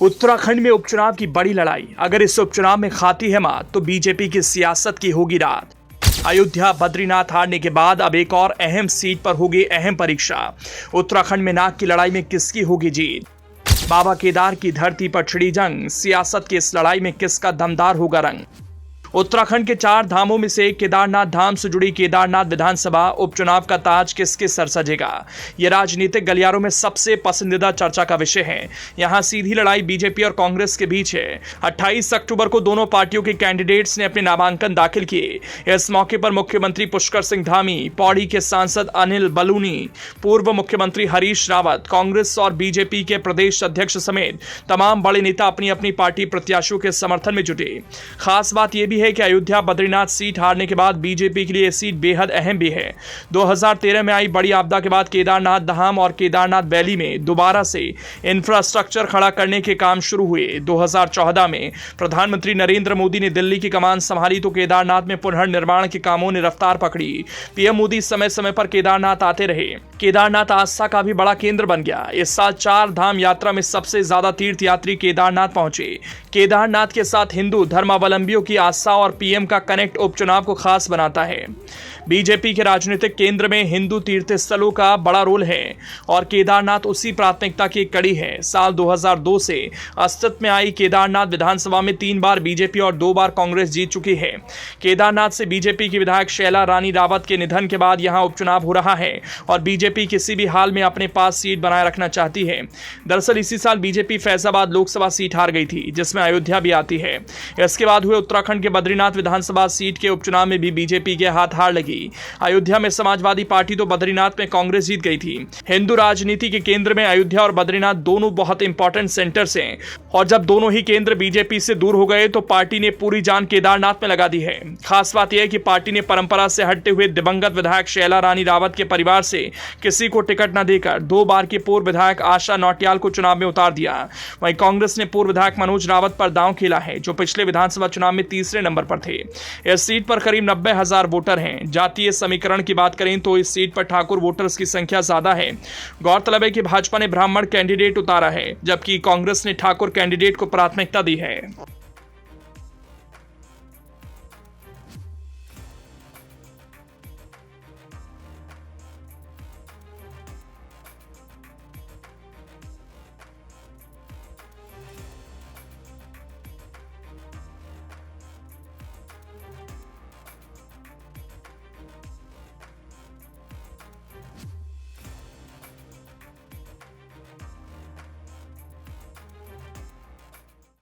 उत्तराखंड में उपचुनाव की बड़ी लड़ाई। अगर इस उपचुनाव में खाती है मात तो बीजेपी की सियासत की होगी रात। अयोध्या बद्रीनाथ हारने के बाद अब एक और अहम सीट पर होगी अहम परीक्षा। उत्तराखंड में नाक की लड़ाई में किसकी होगी जीत? बाबा केदार की धरती पर छिड़ी जंग, सियासत की इस लड़ाई में किसका दमदार होगा रंग? उत्तराखंड के 4 धामों में से केदारनाथ धाम से जुड़ी केदारनाथ विधानसभा उपचुनाव का ताज किसके सर सजेगा? यह राजनीतिक गलियारों में सबसे पसंदीदा चर्चा का विषय है। यहां सीधी लड़ाई बीजेपी और कांग्रेस के बीच है। 28 अक्टूबर को दोनों पार्टियों के कैंडिडेट्स ने अपने नामांकन दाखिल किए। इस मौके पर मुख्यमंत्री पुष्कर सिंह धामी, पौड़ी के सांसद अनिल बलूनी, पूर्व मुख्यमंत्री हरीश रावत, कांग्रेस और बीजेपी के प्रदेश अध्यक्ष समेत तमाम बड़े नेता अपनी अपनी पार्टी प्रत्याशियों के समर्थन में जुटे। खास बात यह भी है कि अयोध्या बद्रीनाथ सीट हारने के बाद बीजेपी के लिए यह सीट बेहद अहम भी है। 2013 में आई बड़ी आपदा के बाद केदारनाथ धाम और केदारनाथ वैली में दोबारा से इंफ्रास्ट्रक्चर खड़ा करने के काम शुरू हुए। 2014 में प्रधानमंत्री नरेंद्र मोदी ने दिल्ली की कमान संभाली तो केदारनाथ में पुनर्निर्माण के कामों ने रफ्तार पकड़ी। पीएम मोदी समय समय पर केदारनाथ आते रहे। केदारनाथ आस्था का भी बड़ा केंद्र बन गया। इस साल 4 धाम यात्रा में सबसे ज्यादा तीर्थयात्री केदारनाथ पहुंचे। केदारनाथ के साथ हिंदू धर्मावलंबियों की आस्था और पीएम का कनेक्ट उपचुनाव को खास बनाता है। बीजेपी के राजनीतिक केंद्र में हिंदू तीर्थस्थलों का बड़ा रोल है और केदारनाथ उसी प्राथमिकता की कड़ी है। साल 2002 से अस्तित्व में आई केदारनाथ विधानसभा में 3 बार बीजेपी और 2 बार कांग्रेस जीत चुकी है। केदारनाथ से बीजेपी की विधायक शैला रानी रावत के निधन के बाद यहां उपचुनाव हो रहा है और बीजेपी किसी भी हाल में अपने पास सीट बनाए रखना चाहती है। दरअसल इसी साल बीजेपी फैजाबाद लोकसभा सीट हार गई थी, जिसमें अयोध्या भी आती है। इसके बाद हुए उत्तराखंड के बद्रीनाथ विधानसभा सीट के उपचुनाव में भी बीजेपी के हाथ हार लगी। अयोध्या में समाजवादी पार्टी तो बद्रीनाथ में कांग्रेस जीत गई थी। हिंदू राजनीति के केंद्र में अयोध्या और बद्रीनाथ दोनों बहुत इंपॉर्टेंट सेंटर्स हैं और जब दोनों ही केंद्र बीजेपी से दूर हो गए तो पार्टी ने पूरी जान केदारनाथ में लगा दी है। खास बात यह है कि पार्टी ने परंपरा से हटते हुए दिवंगत विधायक शैला रानी रावत के परिवार से किसी को टिकट न देकर 2 बार की पूर्व विधायक आशा नौटियाल को चुनाव में उतार दिया। वहीं कांग्रेस ने पूर्व विधायक मनोज रावत पर दांव खेला है, जो पिछले विधानसभा चुनाव में तीसरे नंबर पर थे। इस सीट पर करीब 90,000 वोटर हैं। जातीय समीकरण की बात करें तो इस सीट पर ठाकुर वोटर्स की संख्या ज्यादा है। गौरतलब है कि भाजपा ने ब्राह्मण कैंडिडेट उतारा है, जबकि कांग्रेस ने ठाकुर कैंडिडेट को प्राथमिकता दी है।